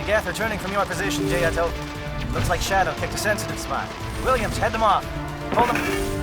Gath returning from your position, Jayato. Looks like Shadow picked a sensitive spot. Williams, head them off. Hold them.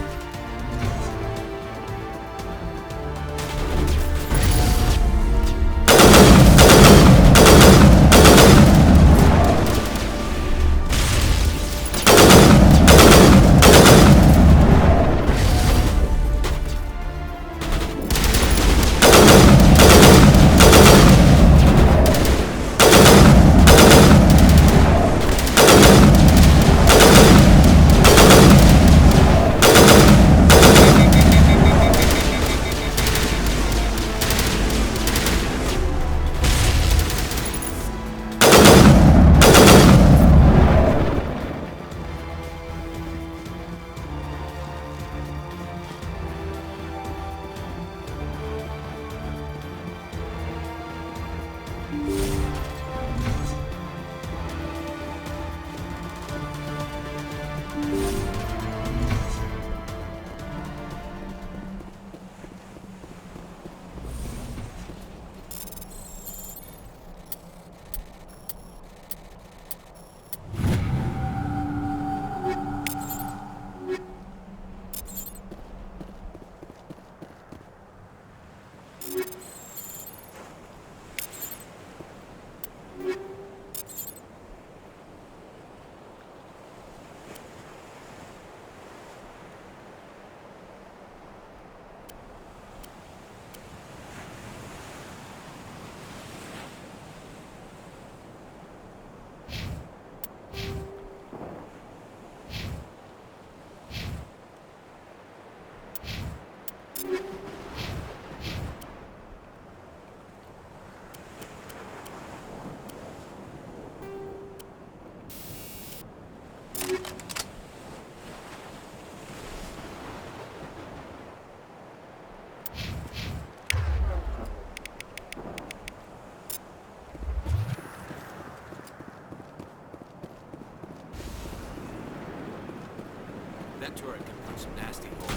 That turret can punch some nasty holes.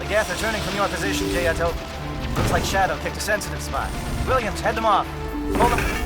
Gath returning from your position, Jayato. Looks like Shadow picked a sensitive spot. Williams, head them off. Hold them.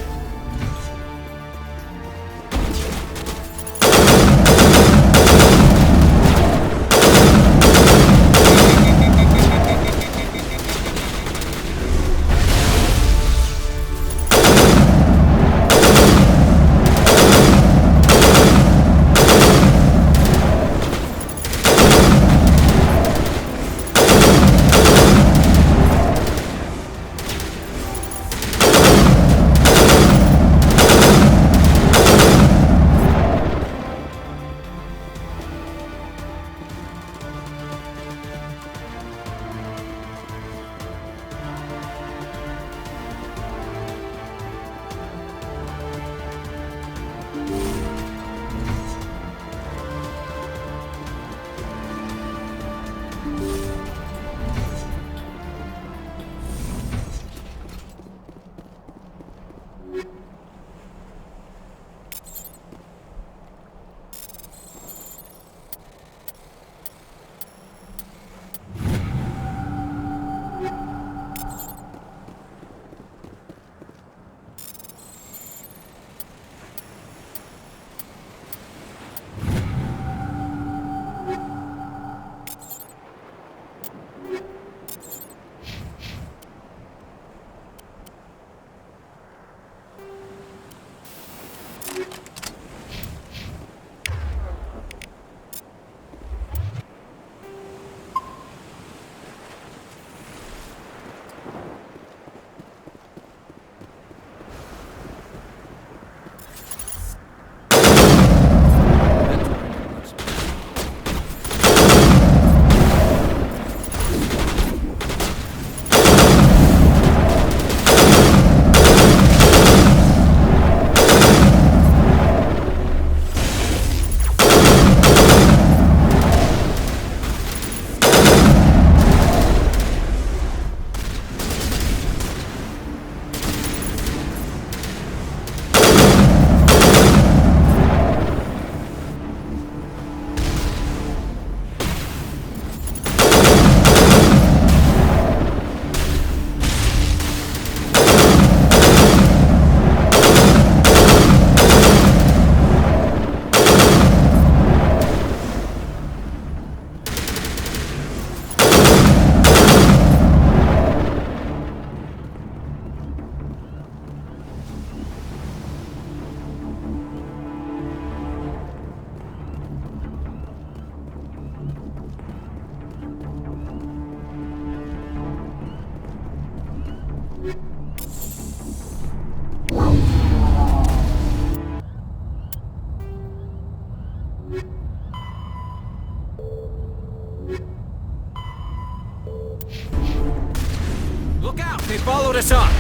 They followed us up.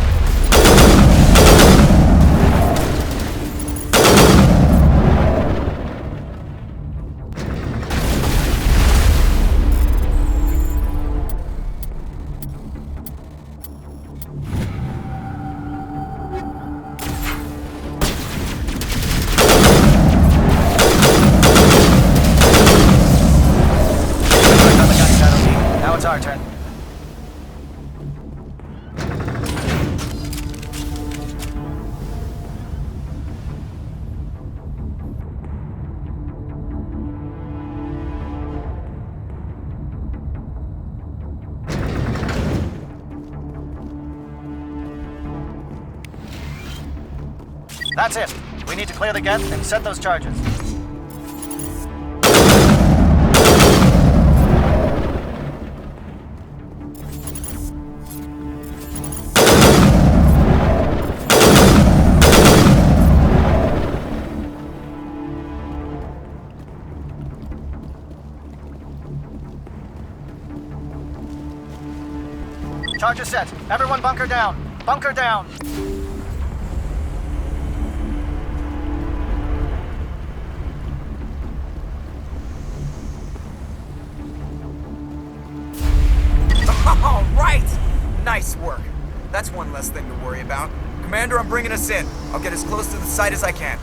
Now it's our turn. That's it. We need to clear the gate and set those charges. Charges set. Everyone bunker down. Bunker down. All right! Nice work. That's one less thing to worry about. Commander, I'm bringing us in. I'll get as close to the site as I can.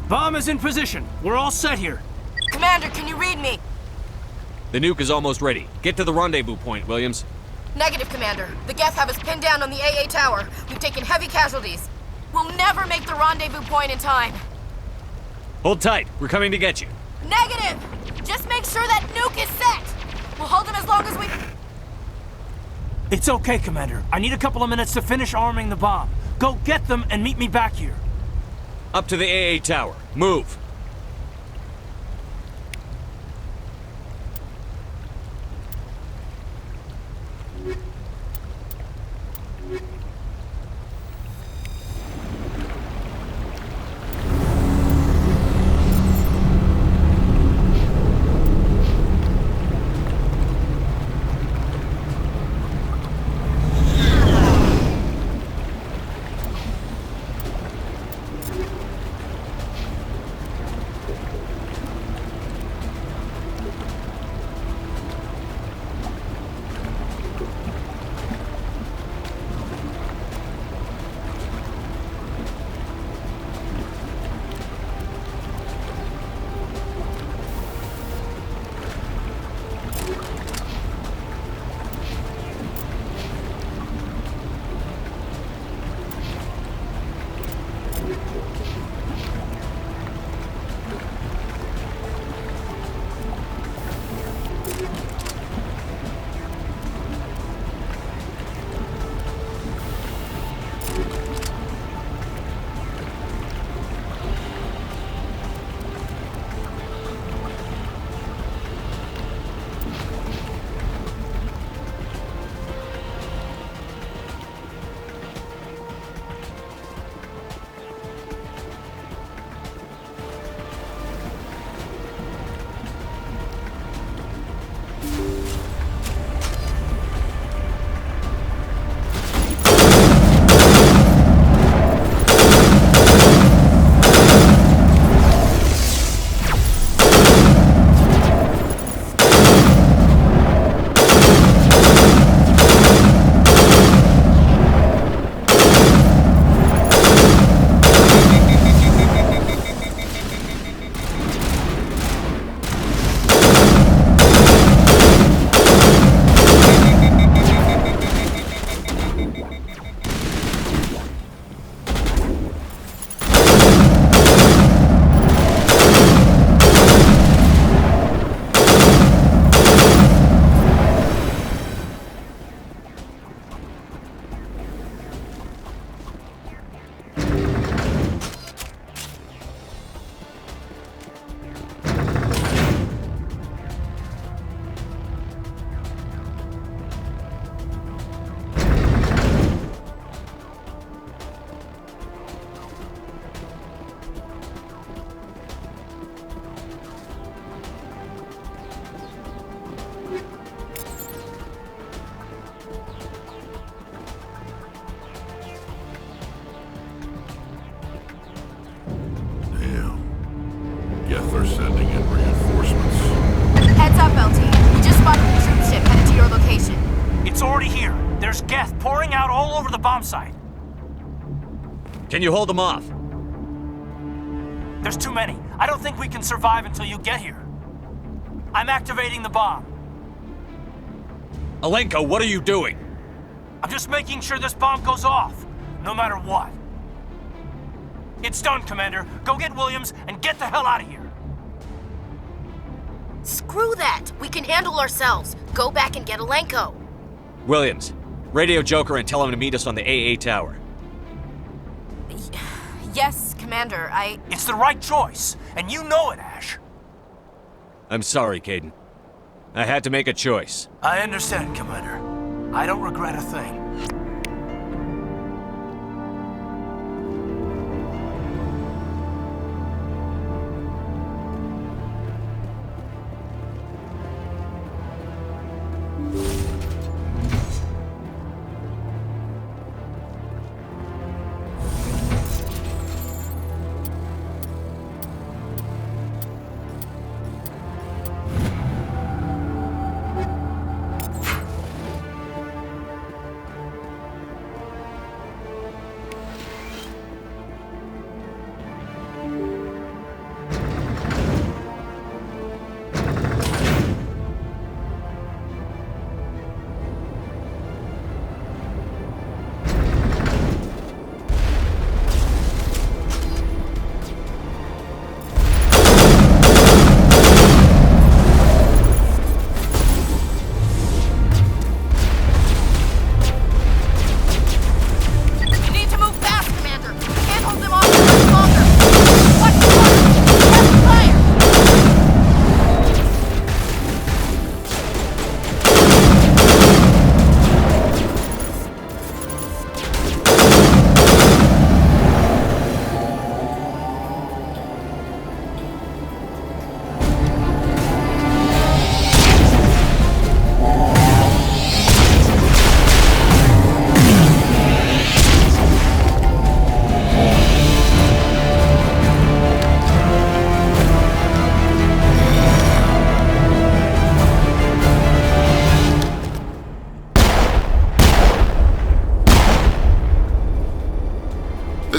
Bomb is in position. We're all set here. Commander, can you read me? The nuke is almost ready. Get to the rendezvous point, Williams. Negative, Commander. The Geth have us pinned down on the AA tower. We've taken heavy casualties. We'll never make the rendezvous point in time. Hold tight. We're coming to get you. Negative! Just make sure that nuke is set! We'll hold them as long as we... It's okay, Commander. I need a couple of minutes to finish arming the bomb. Go get them and meet me back here. Up to the AA tower. Move. Geth are sending in reinforcements. Heads up, LT. We just spotted the troop ship headed to your location. It's already here. There's Geth pouring out all over the bomb site. Can you hold them off? There's too many. I don't think we can survive until you get here. I'm activating the bomb. Alenko, what are you doing? I'm just making sure this bomb goes off, no matter what. It's done, Commander. Go get Williams and get the hell out of here. Screw that. We can handle ourselves. Go back and get Alenko. Williams, radio Joker and tell him to meet us on the AA tower. Yes, Commander. It's the right choice, and you know it, Ash. I'm sorry, Caden. I had to make a choice. I understand, Commander. I don't regret a thing.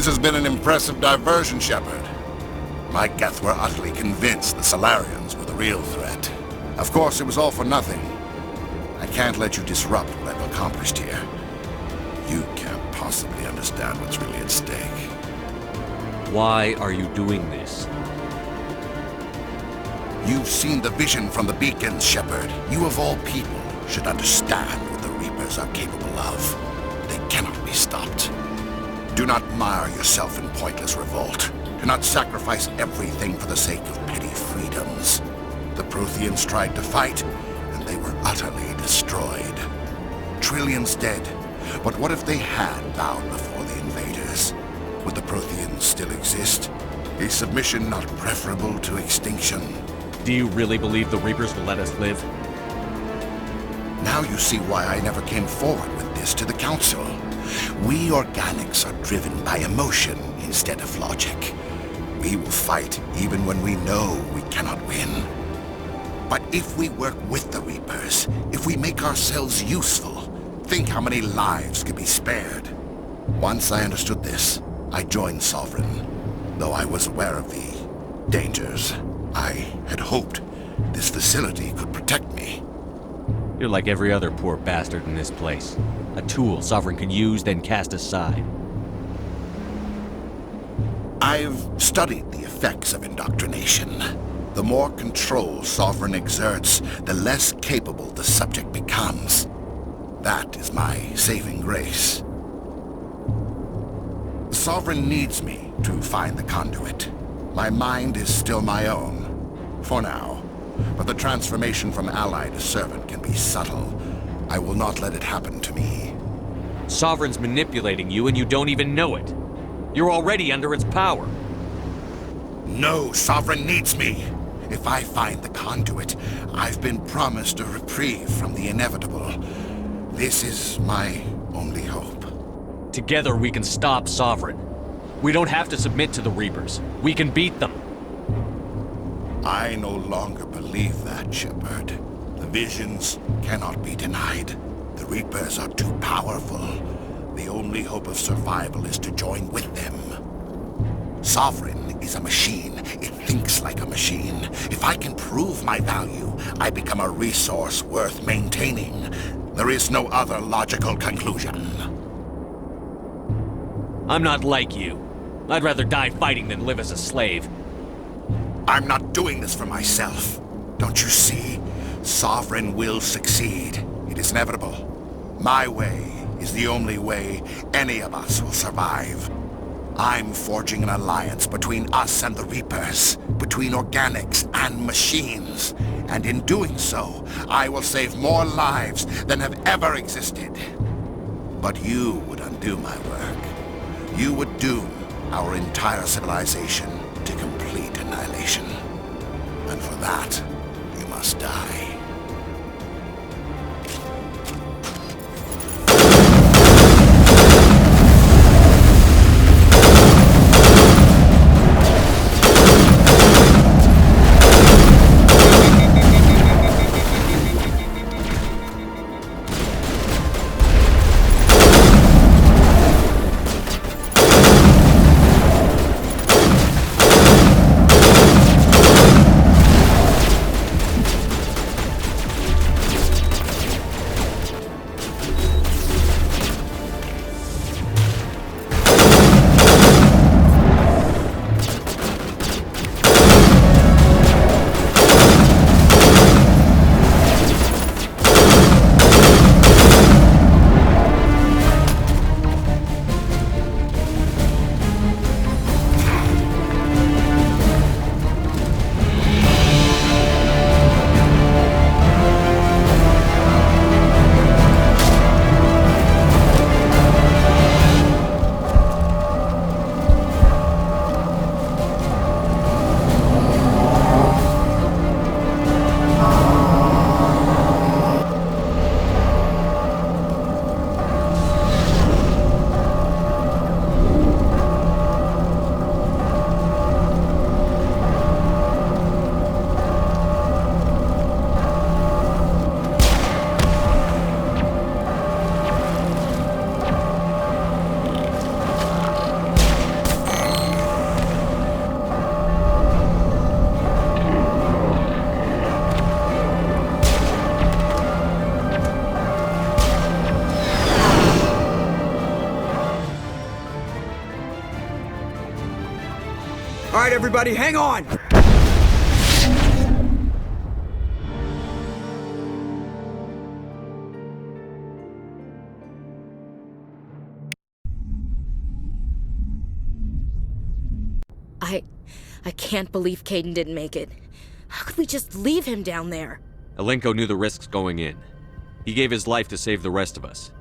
This has been an impressive diversion, Shepard. My Geth were utterly convinced the Solarians were the real threat. Of course, it was all for nothing. I can't let you disrupt what I've accomplished here. You can't possibly understand what's really at stake. Why are you doing this? You've seen the vision from the beacons, Shepard. You of all people should understand what the Reapers are capable of. They cannot be stopped. Do not mire yourself in pointless revolt. Do not sacrifice everything for the sake of petty freedoms. The Protheans tried to fight, and they were utterly destroyed. Trillions dead. But what if they had bowed before the invaders? Would the Protheans still exist? Is submission not preferable to extinction? Do you really believe the Reapers will let us live? Now you see why I never came forward with this to the Council. We organics are driven by emotion instead of logic. We will fight even when we know we cannot win. But if we work with the Reapers, if we make ourselves useful, think how many lives could be spared. Once I understood this, I joined Sovereign, though I was aware of the dangers. I had hoped this facility could protect me. You're like every other poor bastard in this place. A tool Sovereign can use, then cast aside. I've studied the effects of indoctrination. The more control Sovereign exerts, the less capable the subject becomes. That is my saving grace. Sovereign needs me to find the conduit. My mind is still my own, for now. But the transformation from ally to servant can be subtle. I will not let it happen to me. Sovereign's manipulating you and you don't even know it. You're already under its power. No, Sovereign needs me. If I find the conduit, I've been promised a reprieve from the inevitable. This is my only hope. Together we can stop Sovereign. We don't have to submit to the Reapers. We can beat them. I no longer believe that, Shepard. The visions cannot be denied. The Reapers are too powerful. The only hope of survival is to join with them. Sovereign is a machine. It thinks like a machine. If I can prove my value, I become a resource worth maintaining. There is no other logical conclusion. I'm not like you. I'd rather die fighting than live as a slave. I'm not doing this for myself. Don't you see? Sovereign will succeed. It is inevitable. My way is the only way any of us will survive. I'm forging an alliance between us and the Reapers, between organics and machines. And in doing so, I will save more lives than have ever existed. But you would undo my work. You would doom our entire civilization to complete annihilation. And for that, you must die. All right, everybody, hang on! I can't believe Caden didn't make it. How could we just leave him down there? Alenko knew the risks going in. He gave his life to save the rest of us.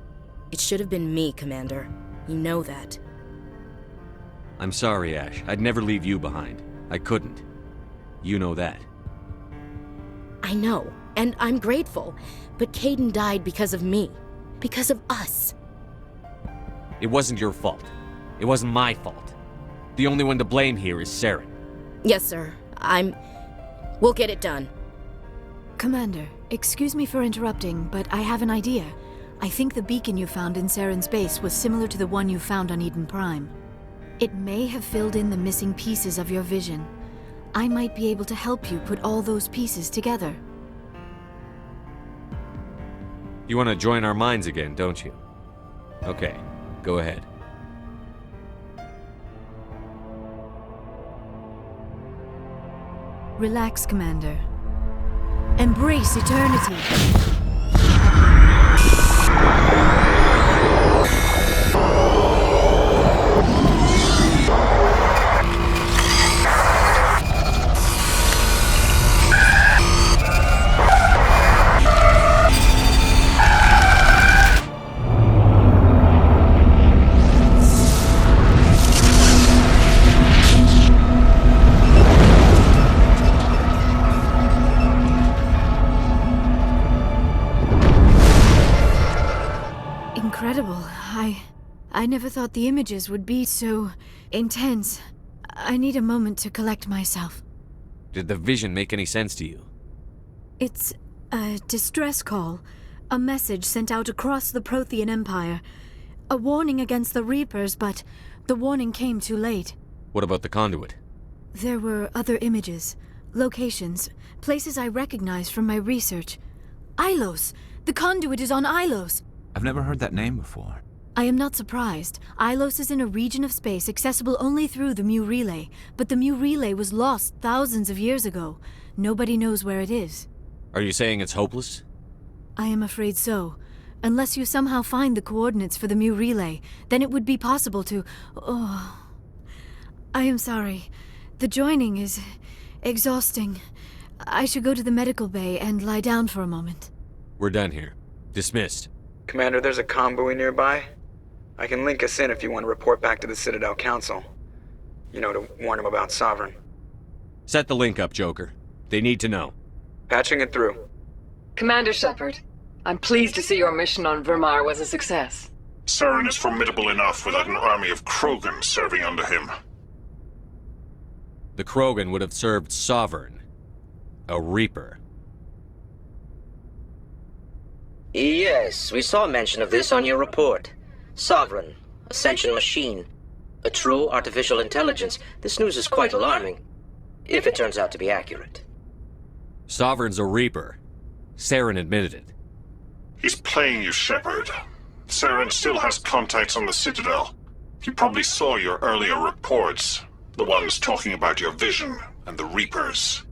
It should have been me, Commander. You know that. I'm sorry, Ash. I'd never leave you behind. I couldn't. You know that. I know, and I'm grateful. But Caden died because of me. Because of us. It wasn't your fault. It wasn't my fault. The only one to blame here is Saren. Yes, sir. We'll get it done. Commander, excuse me for interrupting, but I have an idea. I think the beacon you found in Saren's base was similar to the one you found on Eden Prime. It may have filled in the missing pieces of your vision. I might be able to help you put all those pieces together. You want to join our minds again, don't you? Okay, go ahead. Relax, Commander. Embrace eternity. Incredible. I never thought the images would be so intense. I need a moment to collect myself. Did the vision make any sense to you? It's a distress call. A message sent out across the Prothean Empire. A warning against the Reapers, but the warning came too late. What about the conduit? There were other images, locations, places I recognized from my research. Ilos! The conduit is on Ilos! I've never heard that name before. I am not surprised. Ilos is in a region of space accessible only through the Mu Relay, but the Mu Relay was lost thousands of years ago. Nobody knows where it is. Are you saying it's hopeless? I am afraid so. Unless you somehow find the coordinates for the Mu Relay, then it would be possible to... Oh... I am sorry. The joining is... exhausting. I should go to the medical bay and lie down for a moment. We're done here. Dismissed. Commander, there's a comm buoy nearby. I can link us in if you want to report back to the Citadel Council. You know, to warn them about Sovereign. Set the link up, Joker. They need to know. Patching it through. Commander Shepard, I'm pleased to see your mission on Virmire was a success. Saren is formidable enough without an army of Krogan serving under him. The Krogan would have served Sovereign. A Reaper. Yes, we saw mention of this on your report. Sovereign, Ascension machine, a true artificial intelligence. This news is quite alarming, if it turns out to be accurate. Sovereign's a Reaper. Saren admitted it. He's playing you, Shepard. Saren still has contacts on the Citadel. He probably saw your earlier reports. The ones talking about your vision and the Reapers.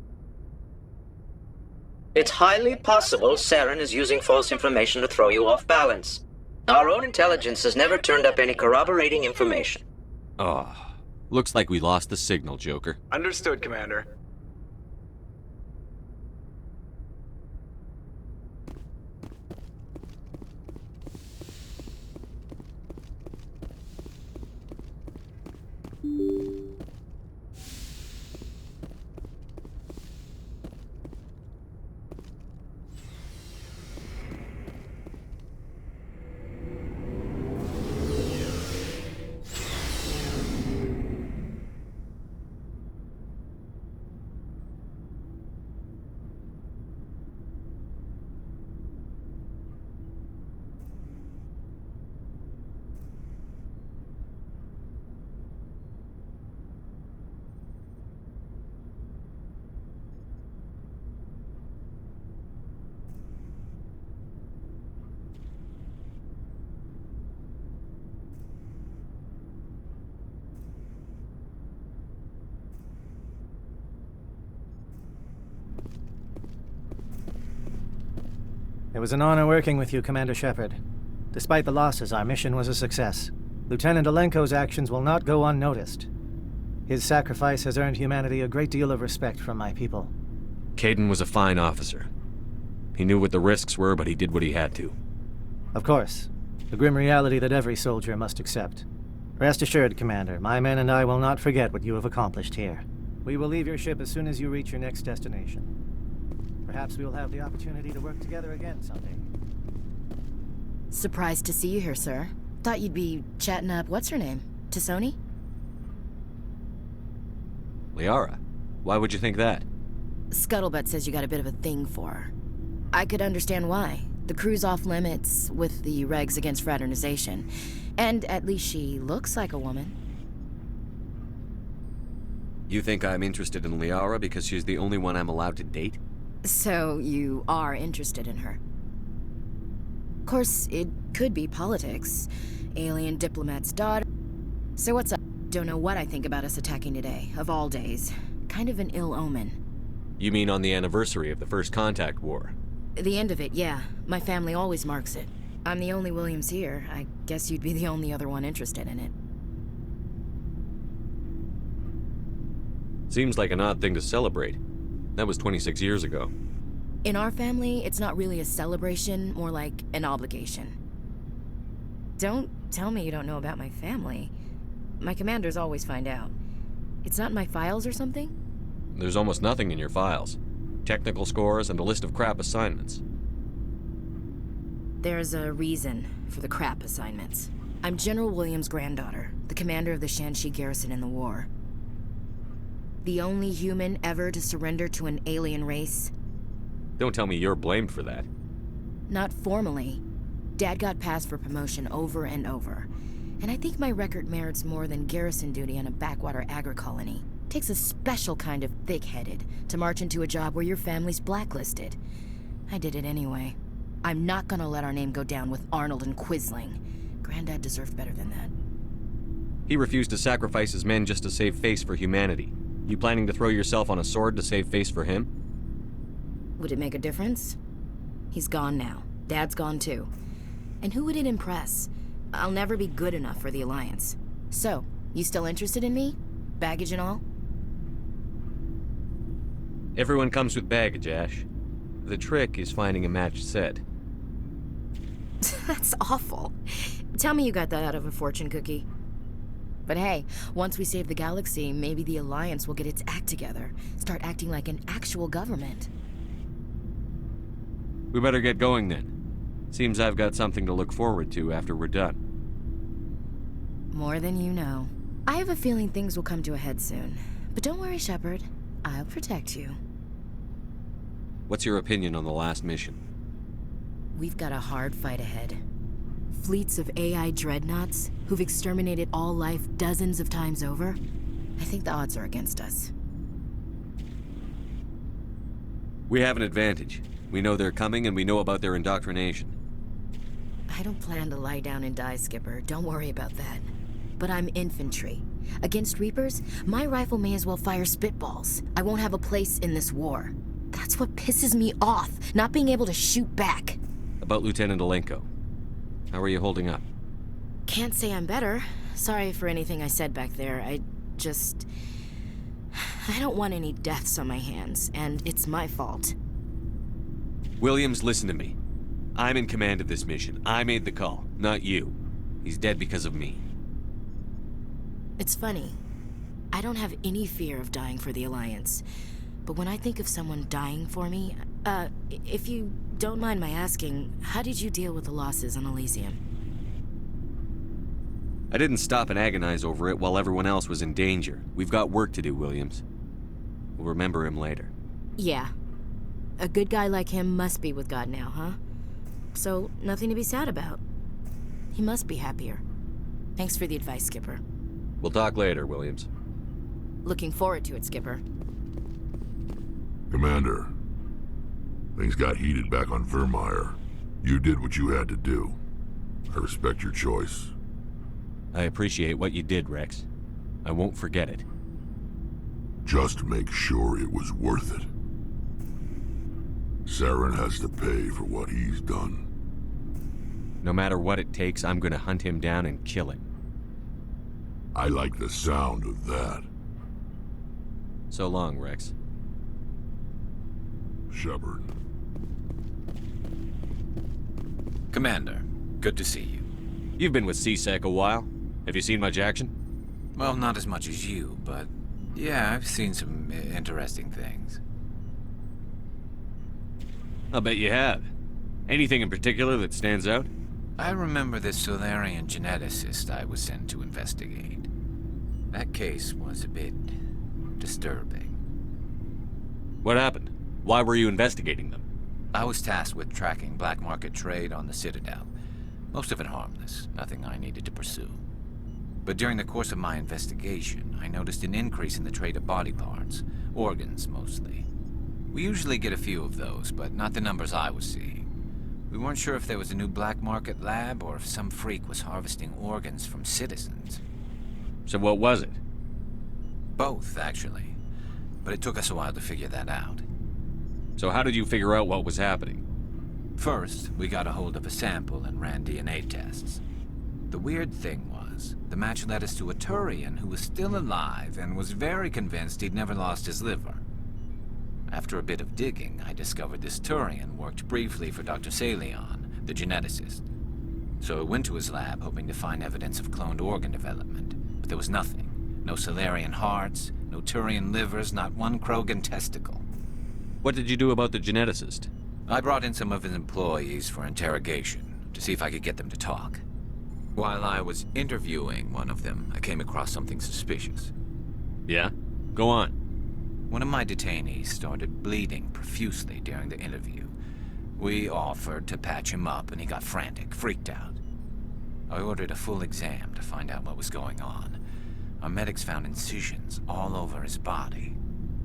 It's highly possible Saren is using false information to throw you off balance. Our own intelligence has never turned up any corroborating information. Oh, looks like we lost the signal, Joker. Understood, Commander. It was an honor working with you, Commander Shepard. Despite the losses, our mission was a success. Lieutenant Alenko's actions will not go unnoticed. His sacrifice has earned humanity a great deal of respect from my people. Caden was a fine officer. He knew what the risks were, but he did what he had to. Of course. The grim reality that every soldier must accept. Rest assured, Commander, my men and I will not forget what you have accomplished here. We will leave your ship as soon as you reach your next destination. Perhaps we will have the opportunity to work together again someday. Surprised to see you here, sir. Thought you'd be chatting up what's-her-name? T'Soni? Liara, why would you think that? Scuttlebutt says you got a bit of a thing for her. I could understand why. The crew's off limits with the regs against fraternization. And at least she looks like a woman. You think I'm interested in Liara because she's the only one I'm allowed to date? So you are interested in her. Of course, it could be politics. Alien diplomat's daughter. So what's up? Don't know what I think about us attacking today, of all days. Kind of an ill omen. You mean on the anniversary of the First Contact War? The end of it, yeah. My family always marks it. I'm the only Williams here. I guess you'd be the only other one interested in it. Seems like an odd thing to celebrate. That was 26 years ago. In our family, it's not really a celebration, more like an obligation. Don't tell me you don't know about my family. My commanders always find out. It's not in my files or something? There's almost nothing in your files. Technical scores and a list of crap assignments. There's a reason for the crap assignments. I'm General Williams' granddaughter, the commander of the Shanxi garrison in the war. The only human ever to surrender to an alien race. Don't tell me you're blamed for that. Not formally. Dad got passed for promotion over and over. And I think my record merits more than garrison duty on a backwater agri-colony. Takes a special kind of thick-headed to march into a job where your family's blacklisted. I did it anyway. I'm not gonna let our name go down with Arnold and Quisling. Granddad deserved better than that. He refused to sacrifice his men just to save face for humanity. You planning to throw yourself on a sword to save face for him? Would it make a difference? He's gone now. Dad's gone too. And who would it impress? I'll never be good enough for the Alliance. So, you still interested in me? Baggage and all? Everyone comes with baggage, Ash. The trick is finding a matched set. That's awful. Tell me you got that out of a fortune cookie. But hey, once we save the galaxy, maybe the Alliance will get its act together. Start acting like an actual government. We better get going then. Seems I've got something to look forward to after we're done. More than you know. I have a feeling things will come to a head soon. But don't worry, Shepard. I'll protect you. What's your opinion on the last mission? We've got a hard fight ahead. Fleets of AI dreadnoughts who've exterminated all life dozens of times over. I think the odds are against us. We have an advantage. We know they're coming and we know about their indoctrination. I don't plan to lie down and die, Skipper. Don't worry about that. But I'm infantry. Against Reapers, my rifle may as well fire spitballs. I won't have a place in this war. That's what pisses me off, not being able to shoot back. About Lieutenant Alenko. How are you holding up? Can't say I'm better. Sorry for anything I said back there. I don't want any deaths on my hands, and it's my fault. Williams, listen to me. I'm in command of this mission. I made the call, not you. He's dead because of me. It's funny. I don't have any fear of dying for the Alliance. But when I think of someone dying for me, if you don't mind my asking, how did you deal with the losses on Elysium? I didn't stop and agonize over it while everyone else was in danger. We've got work to do, Williams. We'll remember him later. Yeah. A good guy like him must be with God now, huh? So, nothing to be sad about. He must be happier. Thanks for the advice, Skipper. We'll talk later, Williams. Looking forward to it, Skipper. Commander, things got heated back on Virmire. You did what you had to do. I respect your choice. I appreciate what you did, Rex. I won't forget it. Just make sure it was worth it. Saren has to pay for what he's done. No matter what it takes, I'm gonna hunt him down and kill him. I like the sound of that. So long, Rex. Shepard. Commander, good to see you. You've been with CSEC a while. Have you seen much action? Well, not as much as you, but yeah, I've seen some interesting things. I'll bet you have. Anything in particular that stands out? I remember this Solarian geneticist I was sent to investigate. That case was a bit disturbing. What happened? Why were you investigating them? I was tasked with tracking black market trade on the Citadel. Most of it harmless, nothing I needed to pursue. But during the course of my investigation, I noticed an increase in the trade of body parts, organs mostly. We usually get a few of those, but not the numbers I was seeing. We weren't sure if there was a new black market lab or if some freak was harvesting organs from citizens. So what was it? Both, actually. But it took us a while to figure that out. So how did you figure out what was happening? First, we got a hold of a sample and ran DNA tests. The weird thing was, the match led us to a Turian who was still alive and was very convinced he'd never lost his liver. After a bit of digging, I discovered this Turian worked briefly for Dr. Salion, the geneticist. So I went to his lab hoping to find evidence of cloned organ development, but there was nothing. No Solarian hearts, no Turian livers, not one Krogan testicle. What did you do about the geneticist? I brought in some of his employees for interrogation, to see if I could get them to talk. While I was interviewing one of them, I came across something suspicious. Yeah? Go on. One of my detainees started bleeding profusely during the interview. We offered to patch him up, and he got frantic, freaked out. I ordered a full exam to find out what was going on. Our medics found incisions all over his body,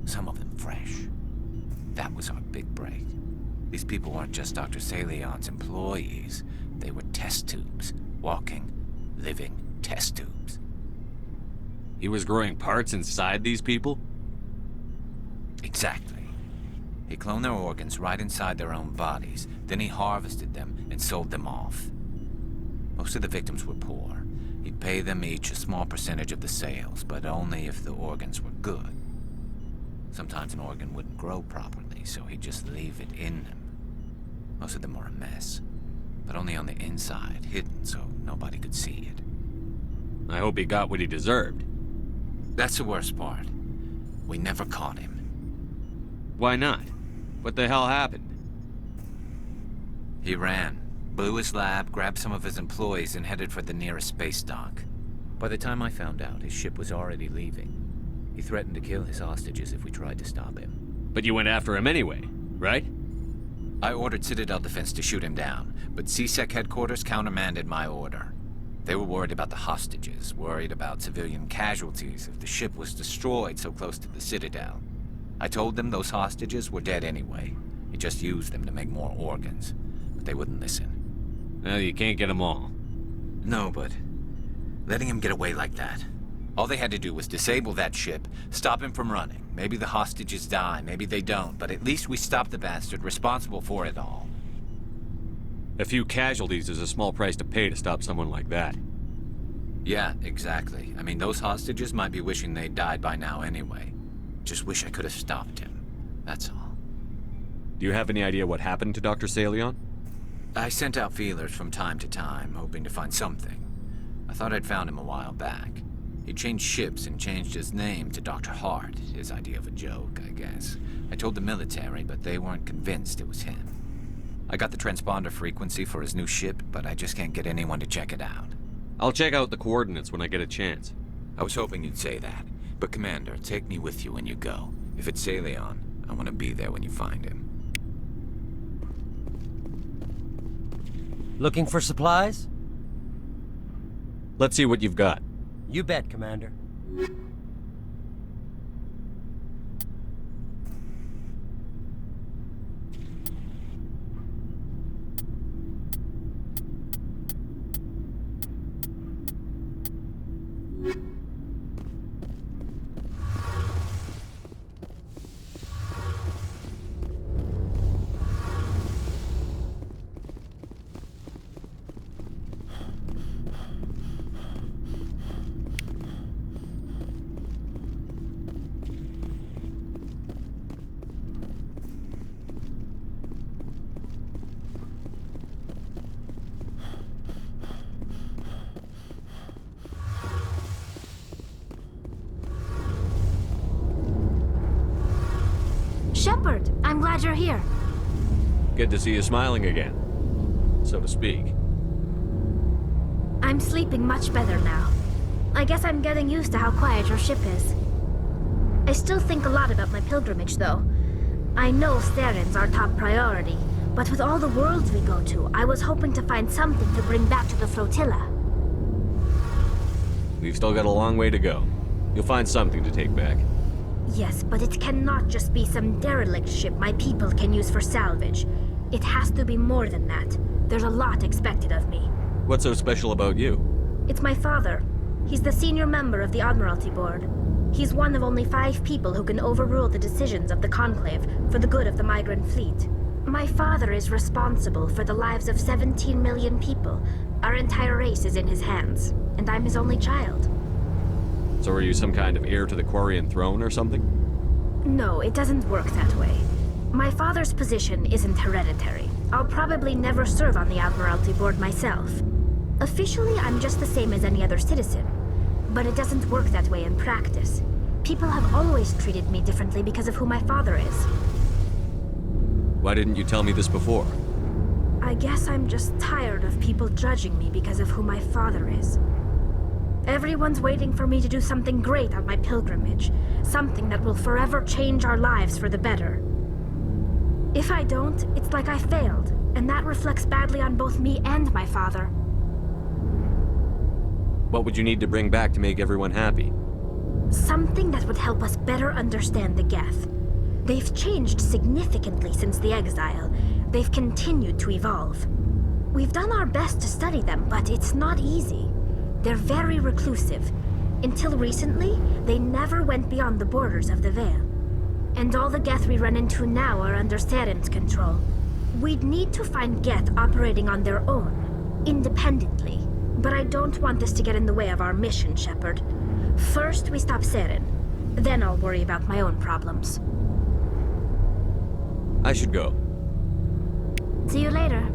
some of them fresh. That was our big break. These people weren't just Dr. Salion's employees. They were test tubes. Walking, living test tubes. He was growing parts inside these people? Exactly. He cloned their organs right inside their own bodies. Then he harvested them and sold them off. Most of the victims were poor. He'd pay them each a small percentage of the sales, but only if the organs were good. Sometimes an organ wouldn't grow properly, so he'd just leave it in them. Most of them were a mess, but only on the inside, hidden so nobody could see it. I hope he got what he deserved. That's the worst part. We never caught him. Why not? What the hell happened? He ran, blew his lab, grabbed some of his employees, and headed for the nearest space dock. By the time I found out, his ship was already leaving. He threatened to kill his hostages if we tried to stop him. But you went after him anyway, right? I ordered Citadel Defense to shoot him down, but CSEC headquarters countermanded my order. They were worried about the hostages, worried about civilian casualties if the ship was destroyed so close to the Citadel. I told them those hostages were dead anyway. He just used them to make more organs, but they wouldn't listen. Well, you can't get them all. No, but letting him get away like that. All they had to do was disable that ship, stop him from running. Maybe the hostages die, maybe they don't, but at least we stopped the bastard responsible for it all. A few casualties is a small price to pay to stop someone like that. Yeah, exactly. I mean, those hostages might be wishing they'd died by now anyway. Just wish I could have stopped him. That's all. Do you have any idea what happened to Dr. Salion? I sent out feelers from time to time, hoping to find something. I thought I'd found him a while back. He changed ships and changed his name to Dr. Hart, his idea of a joke, I guess. I told the military, but they weren't convinced it was him. I got the transponder frequency for his new ship, but I just can't get anyone to check it out. I'll check out the coordinates when I get a chance. I was hoping you'd say that. But Commander, take me with you when you go. If it's Salion, I want to be there when you find him. Looking for supplies? Let's see what you've got. You bet, Commander. Shepard, I'm glad you're here. Good to see you smiling again, so to speak. I'm sleeping much better now. I guess I'm getting used to how quiet your ship is. I still think a lot about my pilgrimage, though. I know Saren's our top priority, but with all the worlds we go to, I was hoping to find something to bring back to the flotilla. We've still got a long way to go. You'll find something to take back. Yes, but it cannot just be some derelict ship my people can use for salvage. It has to be more than that. There's a lot expected of me. What's so special about you? It's my father. He's the senior member of the Admiralty Board. He's one of only 5 people who can overrule the decisions of the Conclave for the good of the migrant fleet. My father is responsible for the lives of 17 million people. Our entire race is in his hands, and I'm his only child. So are you some kind of heir to the Quarian throne or something? No, it doesn't work that way. My father's position isn't hereditary. I'll probably never serve on the Admiralty Board myself. Officially, I'm just the same as any other citizen. But it doesn't work that way in practice. People have always treated me differently because of who my father is. Why didn't you tell me this before? I guess I'm just tired of people judging me because of who my father is. Everyone's waiting for me to do something great on my pilgrimage. Something that will forever change our lives for the better. If I don't, it's like I failed, and that reflects badly on both me and my father. What would you need to bring back to make everyone happy? Something that would help us better understand the Geth. They've changed significantly since the exile. They've continued to evolve. We've done our best to study them, but it's not easy. They're very reclusive. Until recently, they never went beyond the borders of the Veil. And all the Geth we run into now are under Saren's control. We'd need to find Geth operating on their own, independently. But I don't want this to get in the way of our mission, Shepard. First, we stop Saren. Then I'll worry about my own problems. I should go. See you later.